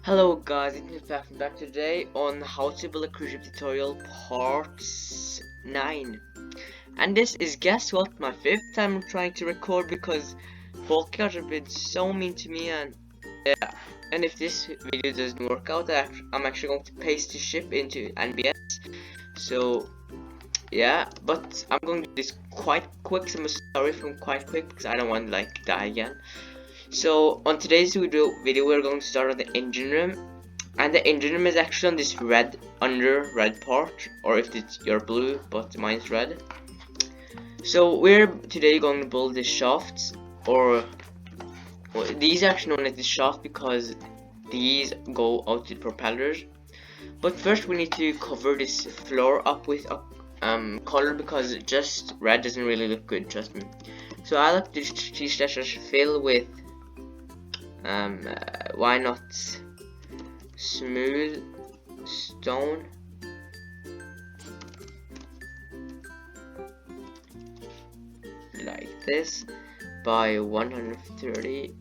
Hello guys, it's back today on how to build a cruise ship tutorial part 9. And this is, guess what, my 5th time trying to record because Volkart have been so mean to me, and yeah. And if this video doesn't work out, I'm actually going to paste the ship into NBS. So yeah, but I'm going to do this quite quick, so I'm sorry if I'm quite quick because I don't want to like die again. So on today's video we're going to start on the engine room, and the engine room is actually on this red part, or if it's your blue, but mine's red. So we're today going to build the shafts, or well, these are actually known as the shaft because these go out to the propellers. But first we need to cover this floor up with a color because just red doesn't really look good, trust me. So I like to fill with why not smooth stone, like this, by 130,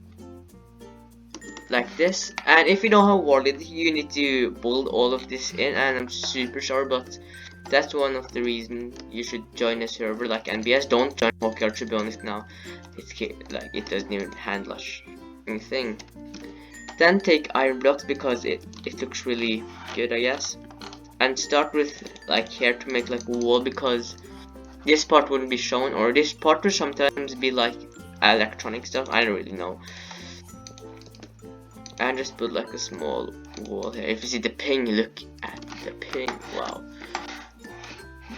like this. And if you don't have worded, you need to build all of this in, and I'm super sorry, but that's one of the reasons you should join a server like NBS. Don't join Volkart, to be honest. Now it's like it doesn't even handle anything. Then take iron blocks because it looks really good, I guess, and start with like here to make like a wall, because this part wouldn't be shown, or this part will sometimes be like electronic stuff, I don't really know. And just put like a small wall here. If you see the ping, look at the ping, wow.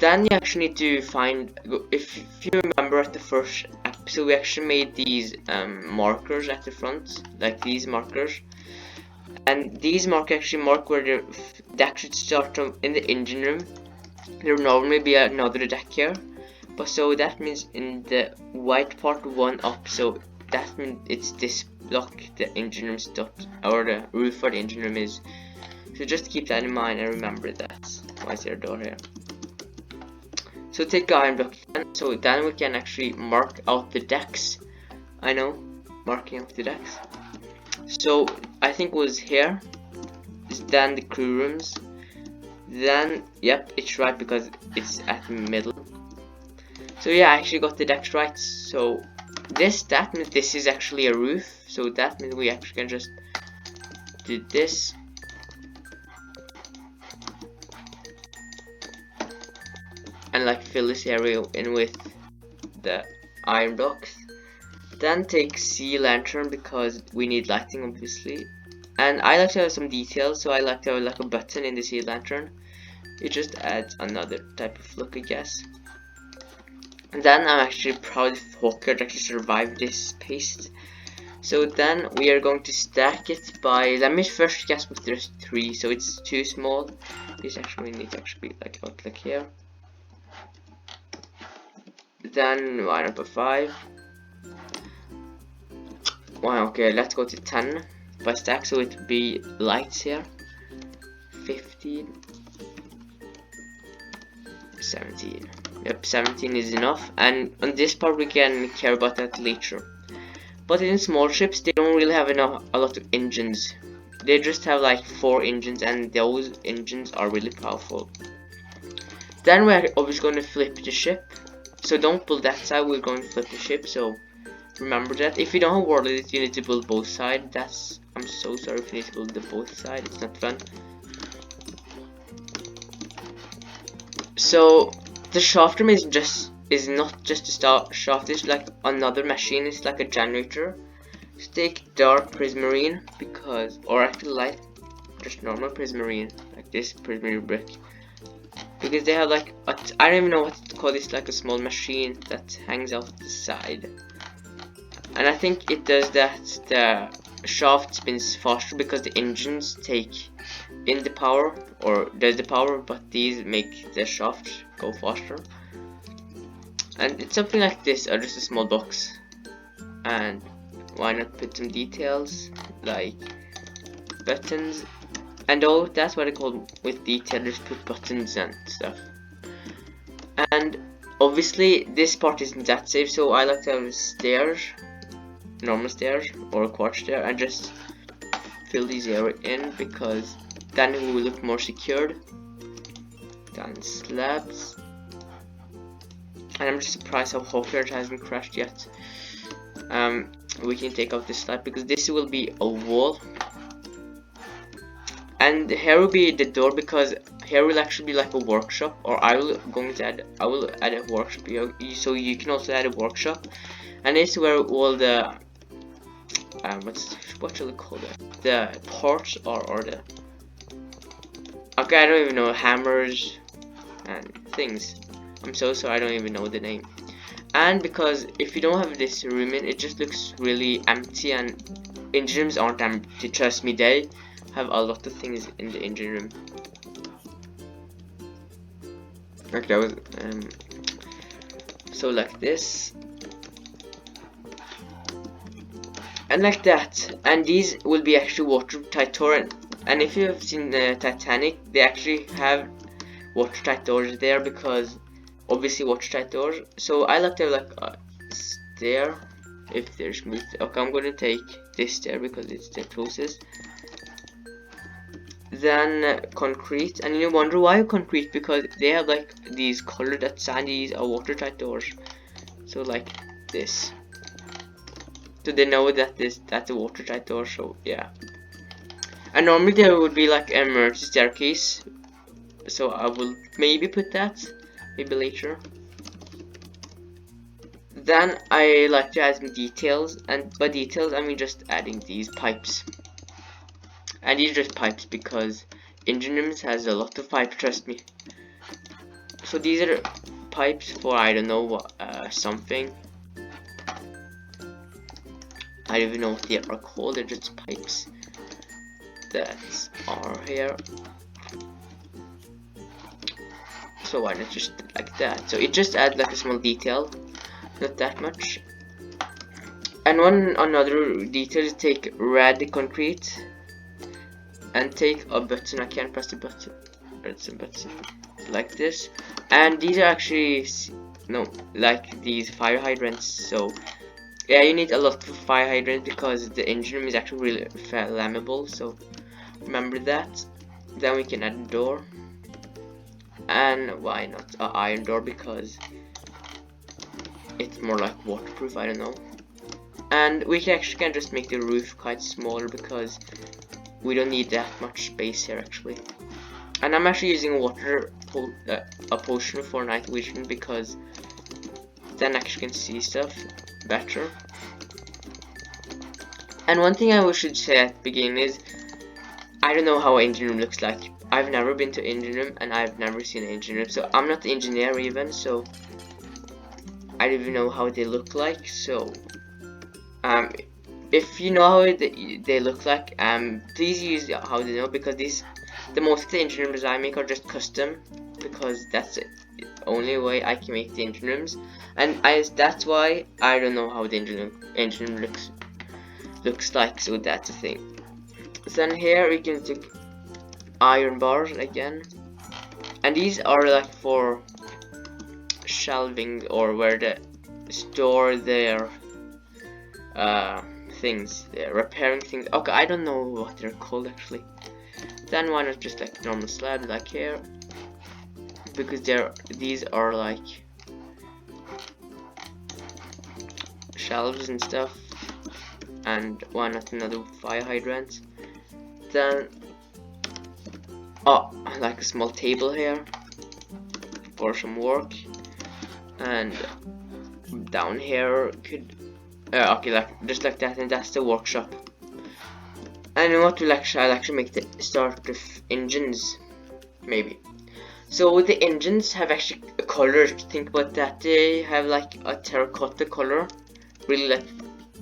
Then you actually need to find, if you remember at the first episode, we actually made these markers at the front, like these markers. And these actually mark where the deck should start from in the engine room. There will normally be another deck here, but so that means in the white part one up, so that means it's this block the engine room stops, or the roof where the engine room is. So just keep that in mind and remember that. Why is there a door here? So take the iron block again, so then we can actually mark out the decks. I know, marking out the decks. So I think it was here, then the crew rooms, then yep, it's right because it's at the middle. So yeah, I actually got the decks right. So that means this is actually a roof, so that means we actually can just do this. And like fill this area in with the iron blocks. Then take sea lantern because we need lighting, obviously. And I like to have some details, so I like to have like a button in the sea lantern. It just adds another type of look, I guess. And then I'm actually proud of Volkart actually survived this paste. So then we are going to stack it by, let me first guess if there's 3, so it's too small. This actually needs to actually be like here. Then why not put 5? Wow, okay, let's go to 10 by stack, so it would be lights here. 15, 17. Yep, 17 is enough, and on this part we can care about that later. But in small ships, they don't really have a lot of engines. They just have like 4 engines, and those engines are really powerful. Then we're obviously going to flip the ship. So don't build that side, we're going to flip the ship, so remember that. If you don't have worded, you need to build both sides. I'm so sorry if you need to build the both sides, it's not fun. So the shaft room is not just a shaft, it's like another machine, it's like a generator. So take dark prismarine because, or actually light, just normal prismarine, like this prismarine brick. Because they have like I don't even know what to call this, like a small machine that hangs out the side. And I think it does that the shaft spins faster because the engines take in the power, or does the power, but these make the shaft go faster. And it's something like this, or just a small box. And why not put some details like buttons, and all that's what I call with detail, just put buttons and stuff. And obviously this part isn't that safe, so I like to have stairs, normal stairs or a quartz stair, and just fill these area in because then it will look more secured. Then slabs. And I'm just surprised how Hawkyard hasn't crashed yet. We can take out this slab because this will be a wall. And here will be the door because here will actually be like a workshop, or I will add a workshop here, so you can also add a workshop. And this is where all the what shall we call it? The parts or the okay, I don't even know, hammers and things. I'm so sorry, I don't even know the name. And because if you don't have this room in, it just looks really empty, and engine rooms aren't empty, trust me, they have a lot of things in the engine room. Like that was so like this and like that, and these will be actually watertight door. And if you have seen the Titanic, they actually have watertight doors there because obviously watertight doors. So I like to have like a stair if they're smooth. Okay, I'm gonna take this stair because it's the closest. Then concrete, and you wonder why concrete, because they have like these colored that these are watertight doors. So like this, so they know that that's a watertight door. So yeah. And normally there would be like an emergency staircase, so I will maybe put that maybe later. Then I like to add some details, and by details I mean just adding these pipes. And these are just pipes because engine rooms has a lot of pipes, trust me. So these are pipes for, I don't know what, something. I don't even know what they are called, they're just pipes that are here. So why not just like that? So it just adds like a small detail, not that much. And another detail is take red concrete and take a button. I can't press the button. It's a button like this, and these are actually like these fire hydrants. So yeah, you need a lot of fire hydrants because the engine room is actually really flammable, so remember that. Then we can add a door, and why not an iron door because it's more like waterproof, I don't know. And we can just make the roof quite smaller because we don't need that much space here actually. And I'm actually using a potion for night vision because then I actually can see stuff better. And one thing I should say at the beginning is I don't know how an engine room looks like. I've never been to an engine room and I've never seen an engine room, so I'm not the engineer even, so I don't even know how they look like. So if you know how they look like, please use how they know, because the most of the engine rooms I make are just custom because that's the only way I can make the engine rooms, and that's why I don't know how the engine room looks like. So that's the thing. So then here we can take iron bars again, and these are like for shelving or where they store their things, they're repairing things. Okay, I don't know what they're called actually. Then why not just like normal slabs like here, because these are like shelves and stuff. And why not another fire hydrant? Then like a small table here for some work, and down here could okay, like just like that, and that's the workshop. And what will I'll actually make the start of engines maybe. So the engines have actually a color. Think about that. They have like a terracotta color, really, like,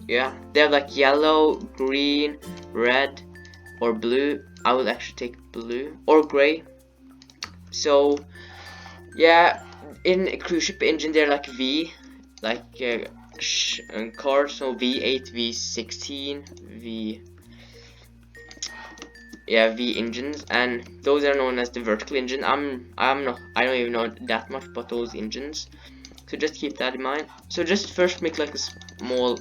yeah, they have like yellow, green, red, or blue. I will actually take blue or gray. So yeah, in a cruise ship engine they're like V, like cars, so V8, V16, V engines, and those are known as the vertical engine. I don't even know that much about those engines, so just keep that in mind. So just first make like a small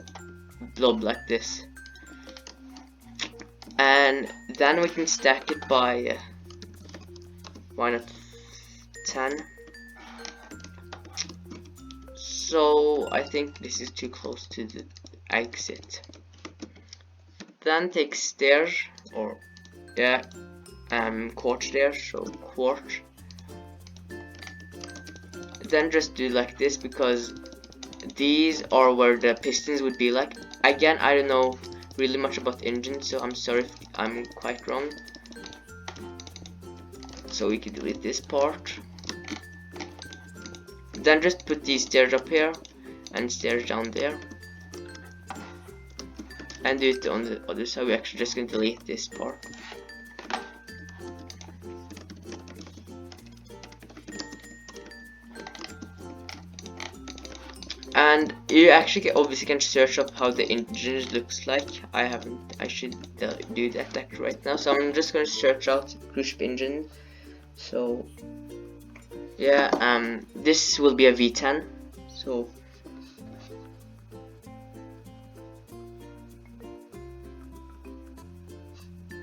blob like this, and then we can stack it by why not 10. So I think this is too close to the exit. Then take stairs, or yeah, quartz stairs, so quartz. Then just do like this, because these are where the pistons would be like. Again, I don't know really much about engines, so I'm sorry if I'm quite wrong. So we can delete this part. Then just put these stairs up here and stairs down there, and do it on the other side. We're actually just gonna delete this part. And you actually obviously can search up how the engine looks like. I haven't. I should do that actually right now. So I'm just gonna search out cruise ship engine. So yeah, this will be a V10. So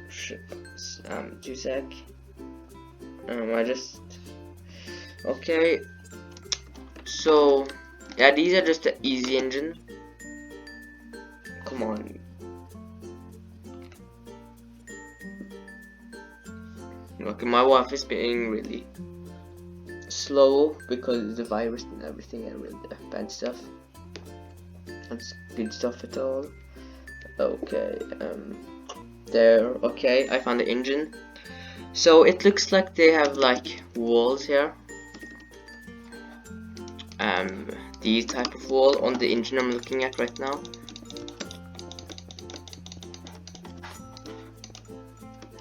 ships, 2 sec. I just okay. So yeah, these are just the easy engine. Come on. Okay, my wife is being really slow because the virus and everything and really bad stuff. That's good stuff at all. Okay, there. Okay, I found the engine. So it looks like they have like walls here. The type of wall on the engine I'm looking at right now.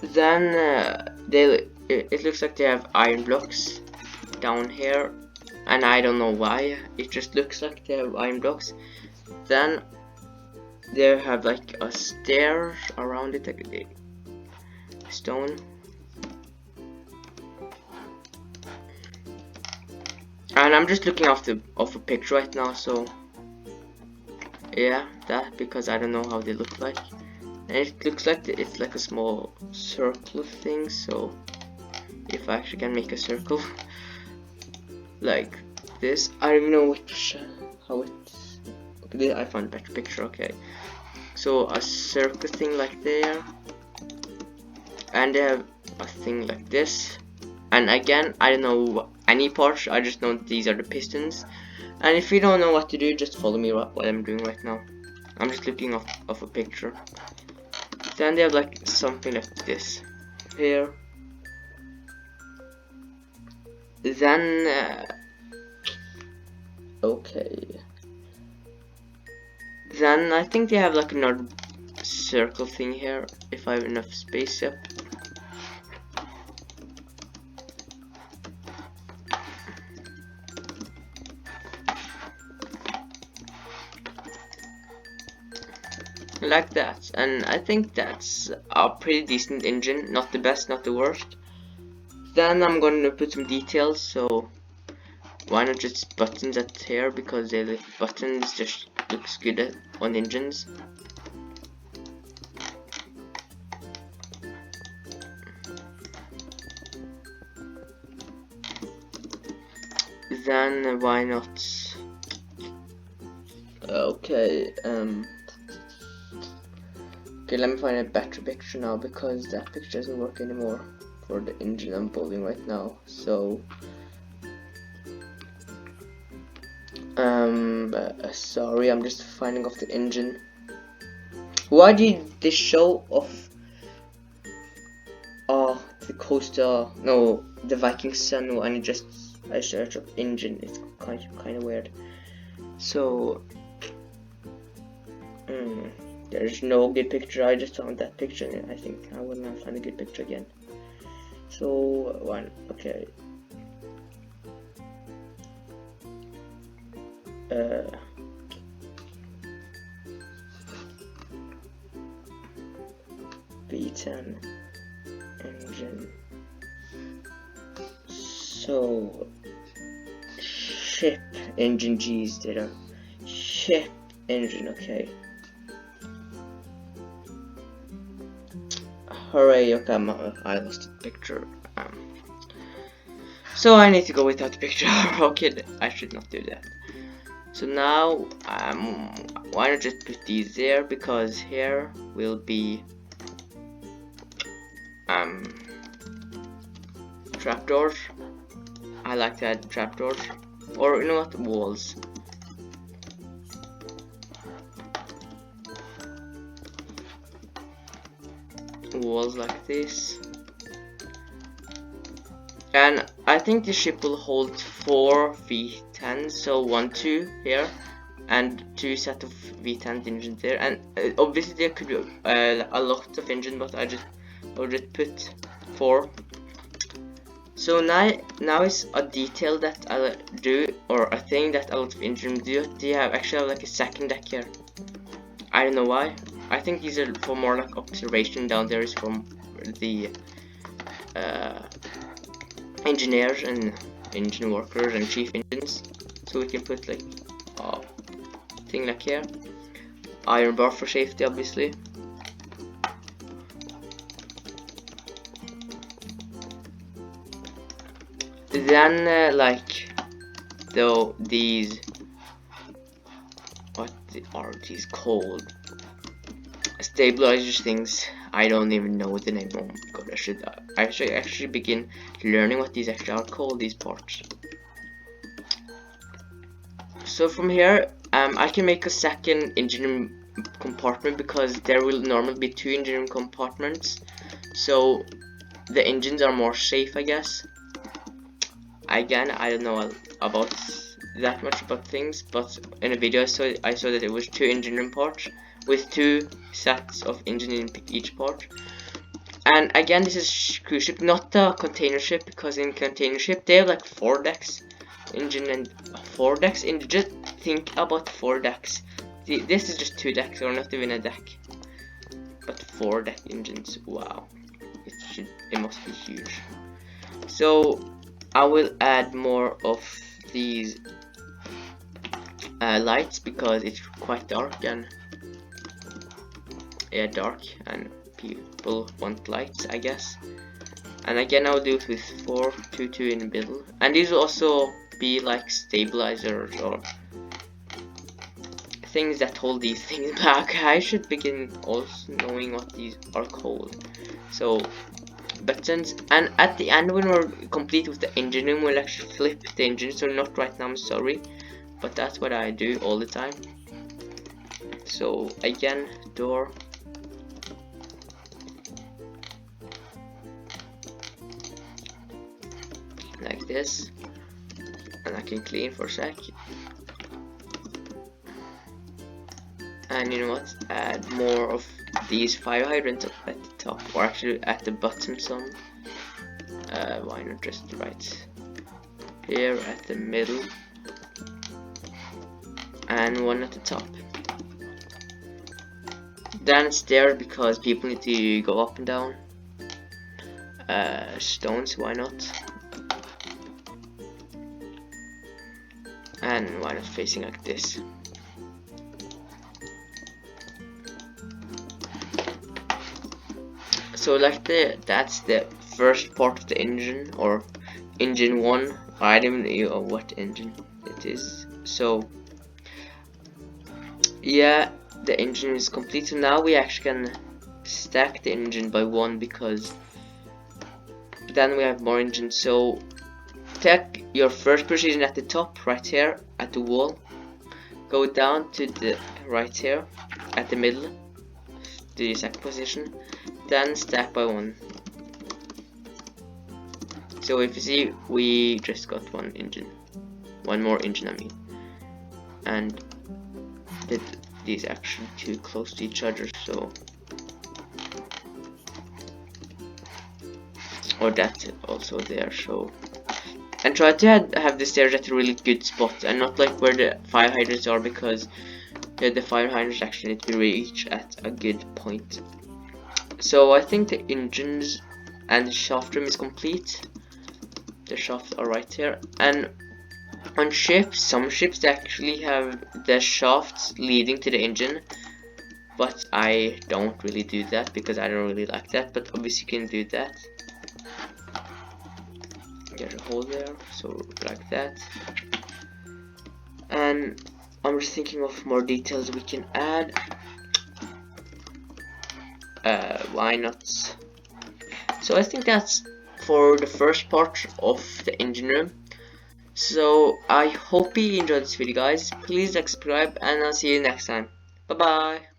Then it looks like they have iron blocks down here, and I don't know why. It just looks like they have iron blocks. Then they have like a stair around it, like a stone. And I'm just looking off a picture right now, so yeah, that, because I don't know how they look like. And it looks like it's like a small circle thing, so if I actually can make a circle like this, I don't even know which how it's. Okay, I found a better picture. Okay, so a circle thing like there, and they have a thing like this. And again, I don't know any parts, I just know these are the pistons. And if you don't know what to do, just follow me what I'm doing right now. I'm just looking off a picture. Then they have like something like this here. Then okay. Then I think they have like another circle thing here, if I have enough space up. Like that, and I think that's a pretty decent engine, not the best, not the worst. Then I'm gonna put some details, so why not just buttons at here, because the buttons just looks good on engines. Then why not? Okay, okay, let me find a better picture now, because that picture doesn't work anymore for the engine I'm building right now. So sorry, I'm just finding off the engine. Why did they show off the Costa, no, the Viking Sun, and I search up engine? It's kind of weird. So there's no good picture. I just found that picture, and I think I will not find a good picture again. So one, okay. V10 engine. So ship engine, G's did a ship engine, okay. hooray, okay, I lost the picture. So I need to go without the picture. Okay, I should not do that. So now, why not just put these there, because here will be trapdoors. I like to add trapdoors, or you know what, walls. Walls like this. And I think the ship will hold 4 V10s, so 1, 2 here, and 2 set of V10 engines there. And obviously there could be a lot of engine, but I will just put 4. So now is a detail that I'll do, or a thing that a lot of engine do. They actually have like a second deck here. I don't know why. I think these are for more like observation. Down there is from the engineers and engine workers and chief engines. So we can put like a thing like here. Iron bar for safety, obviously. Then like though these, what are these called? Stabilizers things. I don't even know the name. Oh my god, I should actually begin learning what these actually are called, these parts. So from here, I can make a second engine compartment, because there will normally be 2 engine compartments, so the engines are more safe, I guess. Again, I don't know about that much about things, but in a video I saw that it was 2 engine parts with 2 sets of engine in each part. And again, this is cruise ship, not the container ship, because in container ship they have like 4 decks engine and 4 decks, and just think about 4 decks. This is just 2 decks, or not even a deck, but 4 deck engines. Wow, it must be huge. So I will add more of these lights, because it's quite dark, and yeah, dark, and people want lights, I guess. And again, I'll do it with 4, 2, 2 in the middle, and these will also be like stabilizers or things that hold these things back. I should begin also knowing what these are called. So buttons, and at the end when we're complete with the engine room, we'll actually flip the engine. So not right now, I'm sorry, but that's what I do all the time. So again, door, like this, and I can clean for a sec. And you know what, add more of these fire hydrants up at the top, or actually at the bottom some. Why not just right here at the middle, and one at the top. Then it's there because people need to go up and down. Stones, why not? And why not facing like this? So like that's the first part of the engine, or engine 1. I don't even know what engine it is. So yeah, the engine is complete. So now we actually can stack the engine by 1, because then we have more engines. So take your first position at the top, right here at the wall, go down to the right here at the middle, the second position, then stack by 1. So if you see, we just got one more engine, I mean, and these actually too close to each other, so, or that's also there. So, and try to have the stairs at a really good spot, and not like where the fire hydrants are, because the fire hydrants actually need to be reached at a good point. So I think the engines and the shaft room is complete. The shafts are right here, and on ships, some ships they actually have the shafts leading to the engine, but I don't really do that because I don't really like that. But obviously you can do that. Get a hole there, so like that. And I'm just thinking of more details we can add. Why not? So I think that's for the first part of the engine room. So I hope you enjoyed this video, guys. Please like, subscribe, and I'll see you next time. Bye bye.